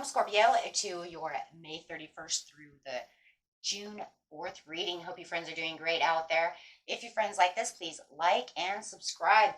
welcome, Scorpio, to your May 31st through the June 4th reading. Hope you friends are doing great out there. If you friends like this, please like and subscribe.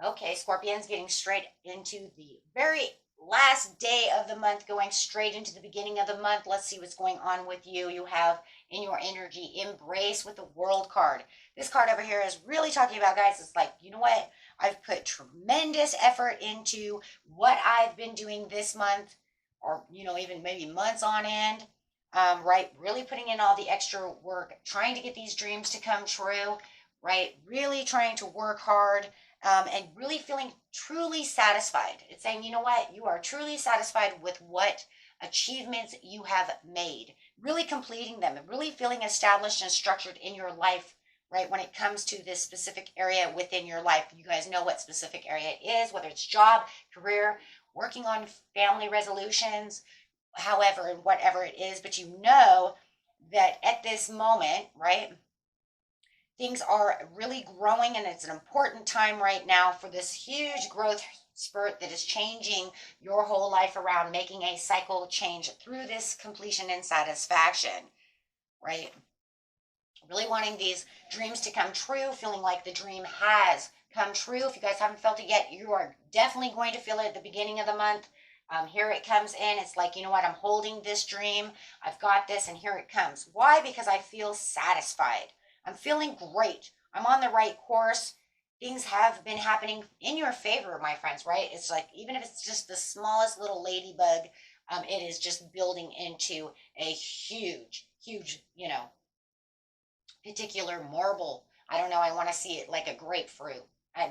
Okay, Scorpions, getting straight into the very last day of the month, going straight into the beginning of the month. Let's see what's going on with you. You have in your energy embrace with the World card. This card over here is really talking about, guys, it's like, you know what? I've put tremendous effort into what I've been doing this month, or, even maybe months on end. Right? Really putting in all the extra work, trying to get these dreams to come true, right? Really trying to work hard, and really feeling truly satisfied. It's saying, you know what? You are truly satisfied with what achievements you have made, really completing them, and really feeling established and structured in your life, right? When it comes to this specific area within your life, you guys know what specific area it is, whether it's job, career, working on family resolutions, however and whatever it is. But you know that at this moment, right, things are really growing, and it's an important time right now for this huge growth spurt that is changing your whole life around, making a cycle change through this completion and satisfaction, right? Really wanting these dreams to come true, feeling like the dream has come true. If you guys haven't felt it yet, you are definitely going to feel it at the beginning of the month. Here it comes in. It's like, you know what? I'm holding this dream. I've got this, and here it comes. Why? Because I feel satisfied. I'm feeling great. I'm on the right course. Things have been happening in your favor, my friends, right? It's like, even if it's just the smallest little ladybug, it is just building into a huge, huge, particular marble. I don't know. I want to see it like a grapefruit.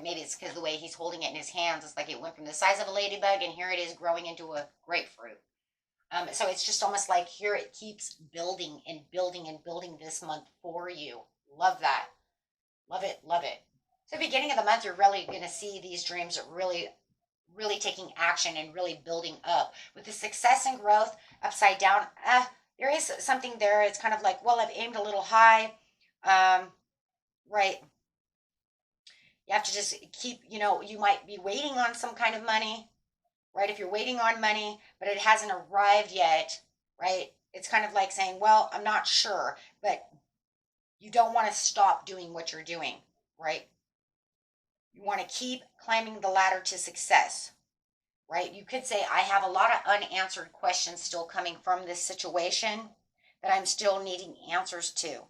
Maybe it's because the way he's holding it in his hands, it's like it went from the size of a ladybug, and here it is growing into a grapefruit. So it's just almost like here it keeps building and building and building this month for you. Love that. Love it. Love it. So beginning of the month, you're really going to see these dreams really, really taking action and really building up. With the success and growth upside down, there is something there. It's kind of like, well, I've aimed a little high. Right. You have to just keep, you might be waiting on some kind of money, right? If you're waiting on money, but it hasn't arrived yet, right? It's kind of like saying, well, I'm not sure, but you don't want to stop doing what you're doing, right? You want to keep climbing the ladder to success, right? You could say, I have a lot of unanswered questions still coming from this situation that I'm still needing answers to.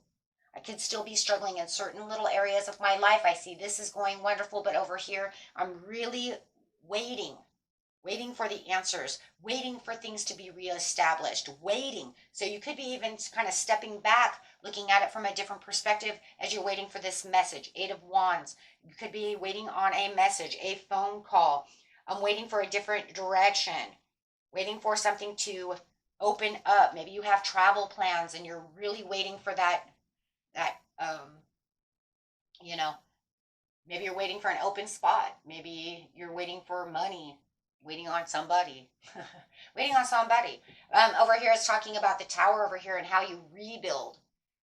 I could still be struggling in certain little areas of my life. I see this is going wonderful, but over here, I'm really waiting for the answers, waiting for things to be reestablished, waiting. So you could be even kind of stepping back, looking at it from a different perspective as you're waiting for this message. Eight of Wands. You could be waiting on a message, a phone call. I'm waiting for a different direction, waiting for something to open up. Maybe you have travel plans and you're really waiting for that, maybe you're waiting for an open spot. Maybe you're waiting for money, waiting on somebody, waiting on somebody. Over here, it's talking about the tower over here and how you rebuild,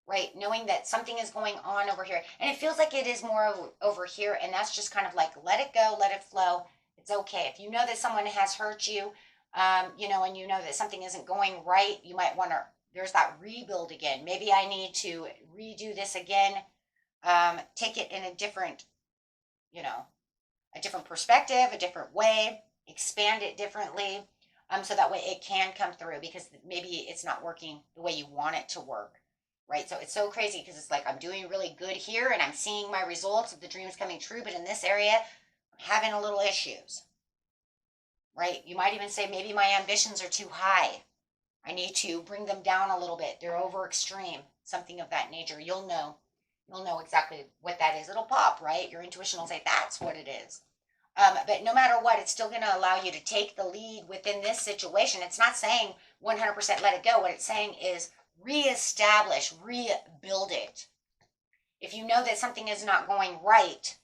right? Knowing that something is going on over here. And it feels like it is more over here. And that's just kind of like, let it go, let it flow. It's okay. If you know that someone has hurt you, and you know that something isn't going right, you might want to, there's that rebuild again. Maybe I need to redo this again, take it in a different, a different perspective, a different way, expand it differently, so that way it can come through, because maybe it's not working the way you want it to work, right? So it's so crazy because it's like, I'm doing really good here and I'm seeing my results of the dreams coming true, but in this area, I'm having a little issues, right? You might even say, maybe my ambitions are too high. I need to bring them down a little bit. They're over extreme, something of that nature. You'll know exactly what that is. It'll pop, right? Your intuition will say, that's what it is. But no matter what, it's still going to allow you to take the lead within this situation. It's not saying 100% let it go. What it's saying is reestablish, rebuild it. If you know that something is not going right,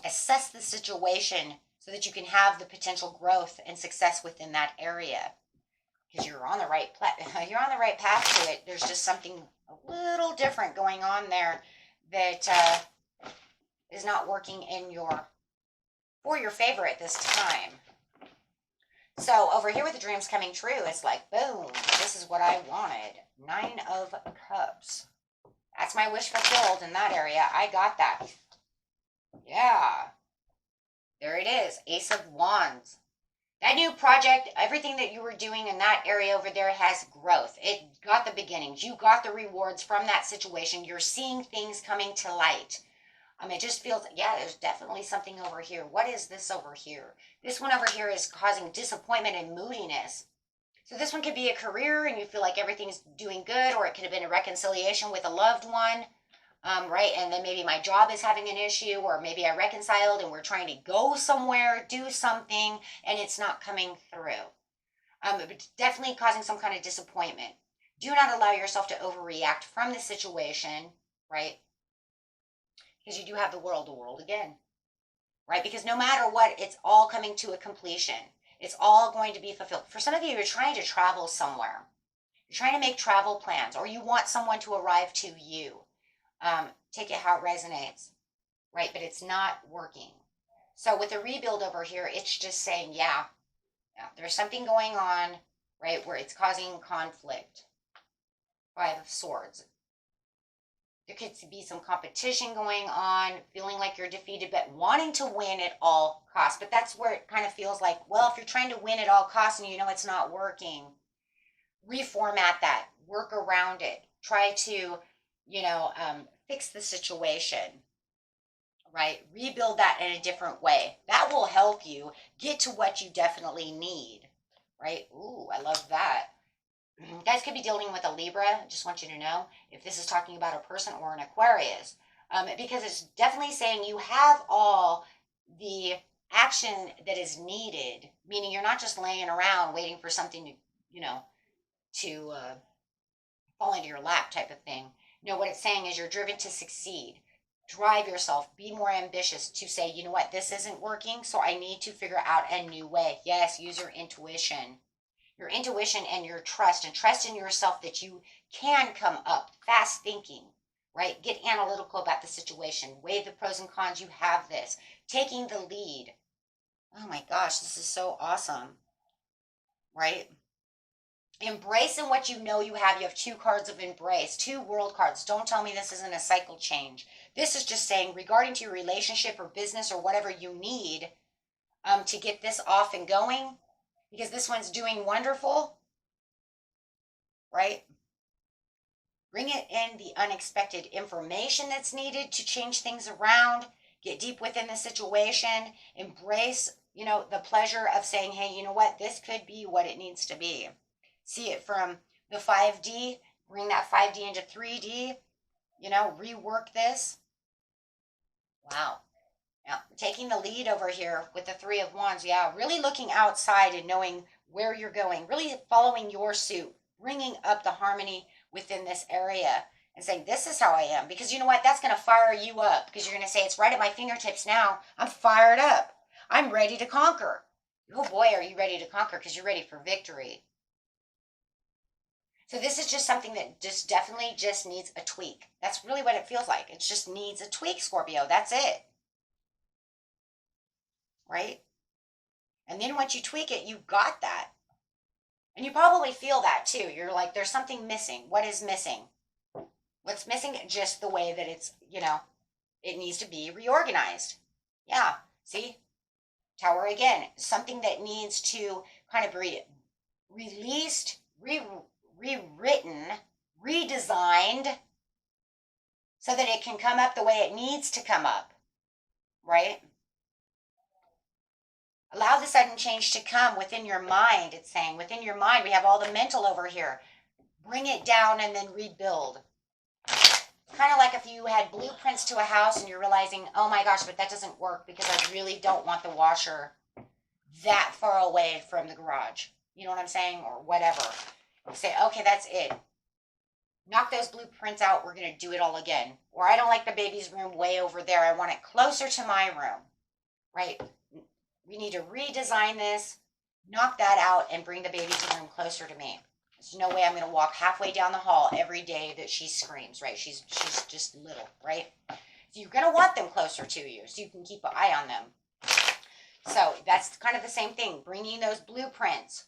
assess the situation so that you can have the potential growth and success within that area. Because you're on the right path to it. There's just something a little different going on there that is not working for your favor at this time. So over here with the dreams coming true, it's like, boom, this is what I wanted. 9 of Cups. That's my wish fulfilled in that area. I got that. Yeah. There it is. Ace of Wands. That new project, everything that you were doing in that area over there has growth. It got the beginnings. You got the rewards from that situation. You're seeing things coming to light. It just feels, yeah, there's definitely something over here. What is this over here? This one over here is causing disappointment and moodiness. So this one could be a career and you feel like everything's doing good, or it could have been a reconciliation with a loved one, right? And then maybe my job is having an issue, or maybe I reconciled and we're trying to go somewhere, do something, and it's not coming through. But definitely causing some kind of disappointment. Do not allow yourself to overreact from the situation, right? Because you do have the world again, right? Because no matter what, it's all coming to a completion. It's all going to be fulfilled. For some of you, you're trying to travel somewhere. You're trying to make travel plans, or you want someone to arrive to you. Take it how it resonates, right? But it's not working. So with the rebuild over here, it's just saying, yeah, there's something going on, right, where it's causing conflict. 5 of Swords. There could be some competition going on, feeling like you're defeated, but wanting to win at all costs. But that's where it kind of feels like, well, if you're trying to win at all costs and you know it's not working, reformat that, work around it, try to, fix the situation, right? Rebuild that in a different way. That will help you get to what you definitely need, right? Ooh, I love that. You guys could be dealing with a Libra. I just want you to know if this is talking about a person or an Aquarius, because it's definitely saying you have all the action that is needed, meaning you're not just laying around waiting for something to fall into your lap type of thing. No, what it's saying is you're driven to succeed. Drive yourself, be more ambitious to say, you know what, this isn't working, so I need to figure out a new way. Yes, use your intuition. Your intuition and your trust, and trust in yourself that you can come up. Fast thinking, right? Get analytical about the situation. Weigh the pros and cons. You have this. Taking the lead. Oh my gosh, this is so awesome, right? Embracing what you know you have. You have 2 cards of embrace, 2 world cards. Don't tell me this isn't a cycle change. This is just saying regarding to your relationship or business or whatever you need to get this off and going, because this one's doing wonderful, right? Bring it in the unexpected information that's needed to change things around. Get deep within the situation. Embrace, the pleasure of saying, hey, you know what? This could be what it needs to be. See it from the 5D. Bring that 5D into 3D. Rework this. Wow. Yeah, taking the lead over here with the 3 of Wands. Yeah, really looking outside and knowing where you're going, really following your suit, bringing up the harmony within this area and saying, this is how I am. Because you know what? That's going to fire you up, because you're going to say, it's right at my fingertips now. I'm fired up. I'm ready to conquer. Oh boy, are you ready to conquer, because you're ready for victory. So this is just something that just definitely just needs a tweak. That's really what it feels like. It just needs a tweak, Scorpio. That's it. Right? And then once you tweak it, you got that. And you probably feel that too. You're like, there's something missing. What is missing? What's missing? Just the way that it's, it needs to be reorganized. Yeah. See? Tower again. Something that needs to kind of be released, rewritten, redesigned, so that it can come up the way it needs to come up. Right? Allow the sudden change to come within your mind. It's saying within your mind, we have all the mental over here. Bring it down and then rebuild. Kind of like if you had blueprints to a house and you're realizing, oh my gosh, but that doesn't work because I really don't want the washer that far away from the garage. You know what I'm saying? Or whatever. You say, okay, that's it. Knock those blueprints out. We're going to do it all again. Or I don't like the baby's room way over there. I want it closer to my room. Right? We need to redesign this, knock that out, and bring the baby's room closer to me. There's no way I'm going to walk halfway down the hall every day that she screams, right? She's just little, right? So you're going to want them closer to you so you can keep an eye on them. So that's kind of the same thing, bringing those blueprints,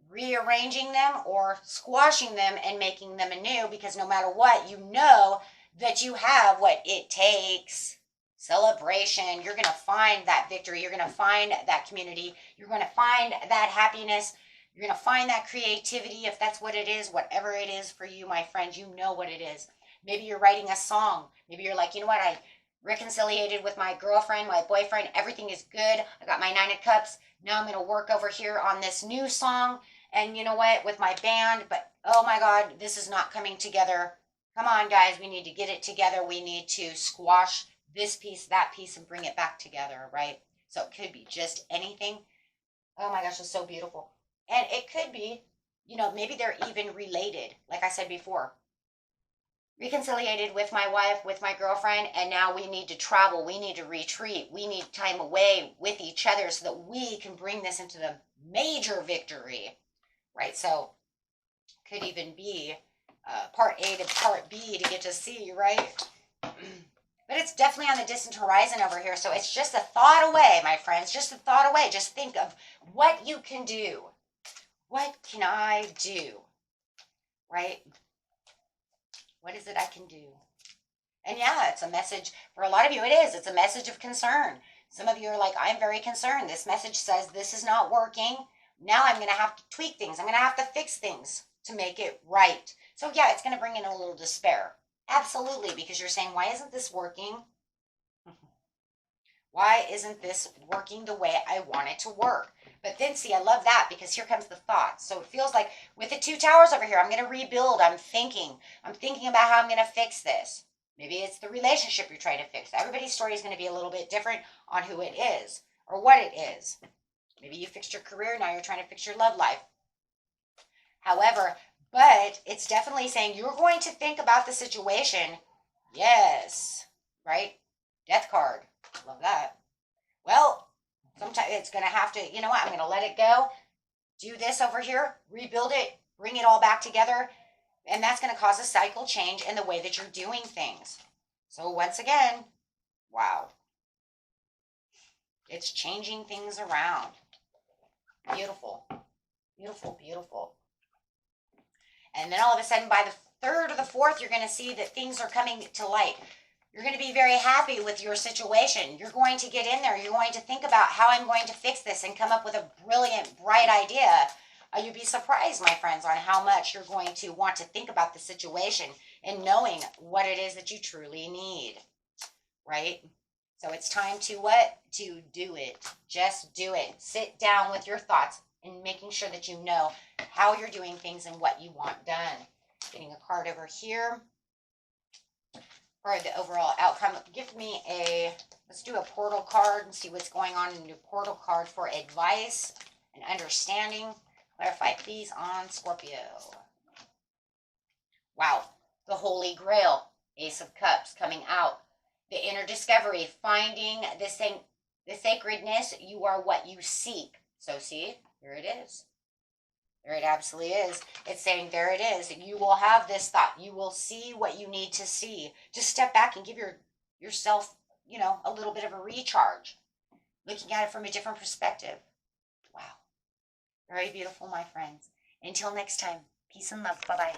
rearranging them or squashing them and making them anew, because no matter what, you know that you have what it takes. Celebration. You're going to find that victory. You're going to find that community. You're going to find that happiness. You're going to find that creativity, if that's what it is, whatever it is for you, my friends, you know what it is. Maybe you're writing a song. Maybe you're like, you know what, I reconciliated with my girlfriend, my boyfriend, everything is good. I got my 9 of cups. Now I'm going to work over here on this new song. And you know what, with my band, but oh my God, this is not coming together. Come on, guys, we need to get it together. We need to squash this piece, that piece, and bring it back together, right? So it could be just anything. Oh my gosh, it's so beautiful. And it could be, maybe they're even related. Like I said before, reconciliated with my wife, with my girlfriend, and now we need to travel. We need to retreat. We need time away with each other so that we can bring this into the major victory, right? So could even be part A to part B to get to C, right? But it's definitely on the distant horizon over here. So it's just a thought away, my friends, just a thought away. Just think of what you can do. What can I do, right? What is it I can do? And yeah, it's a message. For a lot of you, it is. It's a message of concern. Some of you are like, I'm very concerned. This message says this is not working. Now I'm going to have to tweak things. I'm going to have to fix things to make it right. So yeah, it's going to bring in a little despair. Absolutely, because you're saying, why isn't this working? Why isn't this working the way I want it to work? But then see, I love that, because here comes the thought. So it feels like with the 2 towers over here, I'm going to rebuild. I'm thinking about how I'm going to fix this. Maybe it's the relationship you're trying to fix. Everybody's story is going to be a little bit different on who it is or what it is. Maybe you fixed your career. Now you're trying to fix your love life. However, but it's definitely saying you're going to think about the situation. Yes, right? Death card. Love that. Well, sometimes it's going to have to, you know what? I'm going to let it go. Do this over here. Rebuild it. Bring it all back together. And that's going to cause a cycle change in the way that you're doing things. So once again, wow. It's changing things around. Beautiful. Beautiful, beautiful. And then all of a sudden, by the 3rd or the 4th, you're going to see that things are coming to light. You're going to be very happy with your situation. You're going to get in there. You're going to think about how I'm going to fix this and come up with a brilliant, bright idea. You'd be surprised, my friends, on how much you're going to want to think about the situation and knowing what it is that you truly need, right? So it's time to what? To do it. Just do it. Sit down with your thoughts and making sure that you know how you're doing things and what you want done. Getting a card over here for the overall outcome. Give me let's do a portal card and see what's going on in your portal card for advice and understanding. Clarify, please, on Scorpio. Wow. The Holy Grail. Ace of Cups coming out. The inner discovery. Finding the sacredness. You are what you seek. So see, here it is. There it absolutely is. It's saying there it is. You will have this thought. You will see what you need to see. Just step back and give yourself, a little bit of a recharge. Looking at it from a different perspective. Wow. Very beautiful, my friends. Until next time, peace and love. Bye-bye.